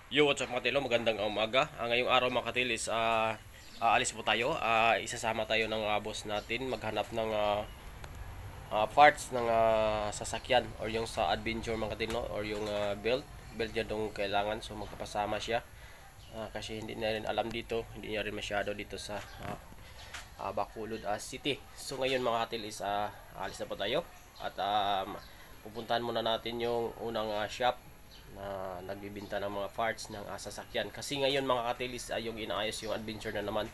Yo, what's up mga tilo? Magandang umaga. Ngayong araw mga katil is aalis po tayo. Isasama tayo ng boss natin maghanap ng parts ng sasakyan or yung sa adventure mga katil, no? Or yung belt yan yung kailangan. So magkapasama siya. Kasi hindi na rin alam dito. Hindi niya rin masyado dito sa Bacolod City. So ngayon mga katil is aalis na po tayo. At pupuntahan muna natin yung unang shop na nagbibinta ng mga parts ng sasakyan. Kasi ngayon mga katilis yung inaayos yung adventure na naman.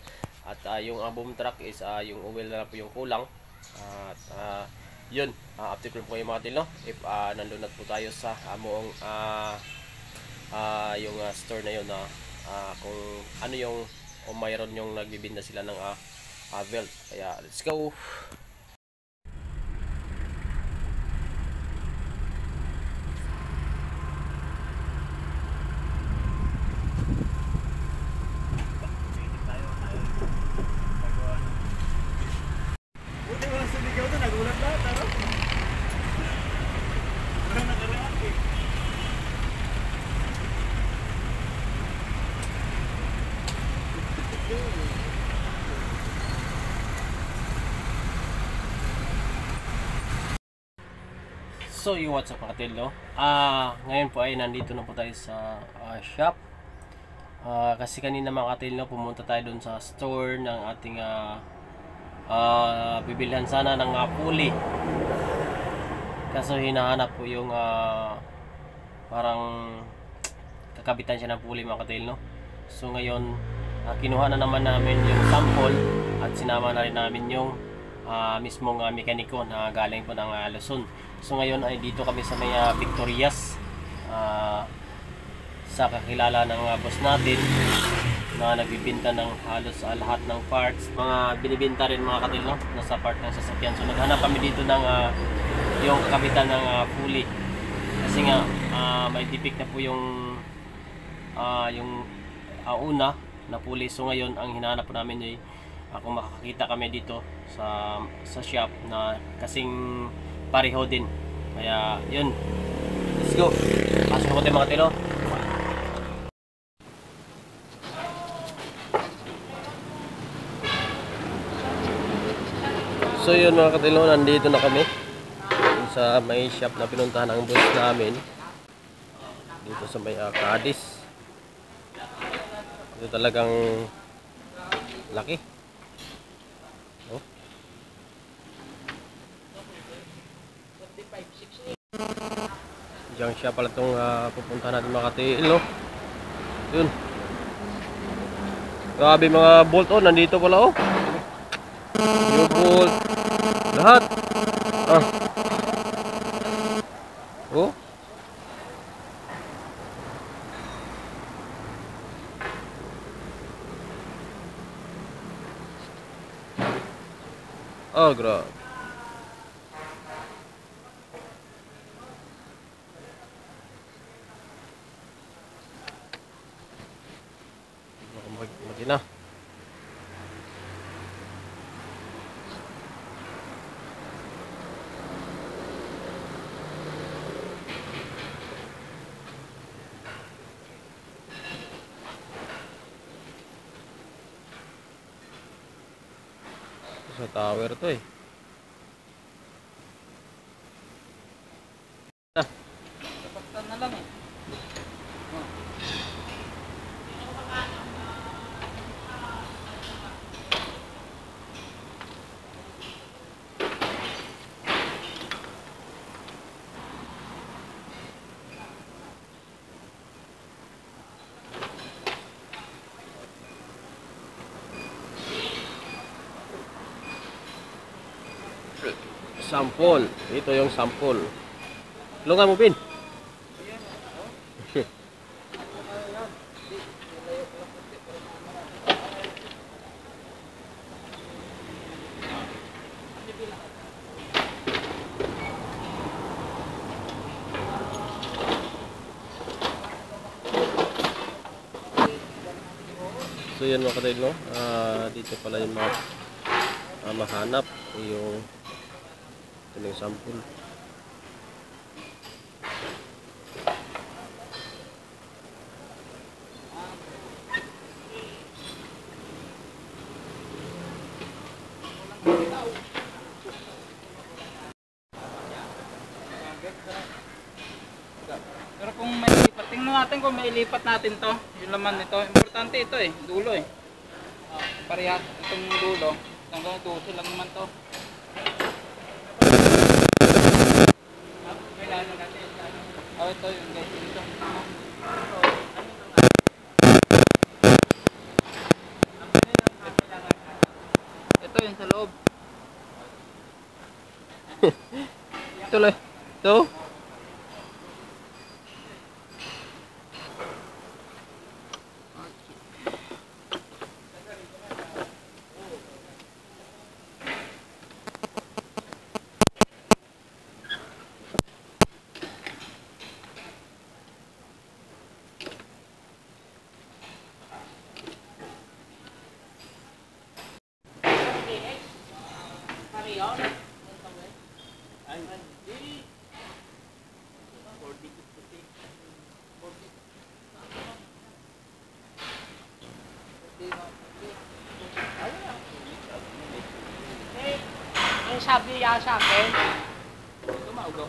At yung boom truck is yung oil na po yung kulang. At yun, update ko po yung mga katil, no? If nandun na po tayo sa amoong yung store na yun na kung ano yung o mayroon yung nagbibinda sila ng belt. Kaya let's go! Buti walang sumigaw doon, nagulat lahat, ano? Parang nakareact eh. So, yung what's up mga katil, no? Ngayon po ay nandito na po tayo sa shop. Kasi kanina mga katil, no, pumunta tayo dun sa store ng ating bibilhan sana ng pulley. Kaso hinahanap po yung parang kakabitan siya ng pulley mga katil, no? So ngayon, kinuha na naman namin yung sample at sinama na rin namin yung mismong mekaniko na galing po ng Luzon. So ngayon ay dito kami sa may Victorias, sa kakilala ng boss natin na nagbibinta ng halos lahat ng parts, mga binibinta rin mga katil, no, nasa part ng sasakyan. So naghanap kami dito ng yung kakabitan ng pulley kasi nga may defect na po yung una na pulley. So ngayon ang hinahanap po namin ay kung makakita kami dito sa shop na kasing pareho din. Kaya yun, let's go, pasok po tayo mga tilo. So yun mga katilo, nandito na kami sa may shop na pinuntahan ng boss namin dito sa may Cadiz. Ito talagang laki, oh. Diyan siya pala itong pupuntahan natin mga katilo. Yun, grabe mga bolt, oh, nandito pala, oh, yung bolt lahat, oh. Oh, grabe. Mag-ina. Sa tower to eh. Kapagtan na lang eh. Sample. Ito yung sample. Lungan mo, Pin. So yan mga katay, no? Dito pala yung mga mahanap yung ito yung sample. natin kung mailipat natin to, yung laman nito. Importante ito eh, dulo eh. Parehas itong dulo. Hanggang 12 lang naman to. Oh, ito yung guys, dito. Ito yung sa loob. Ito lang. Ito. Ang sabi niya sa akin, Ito maugaw.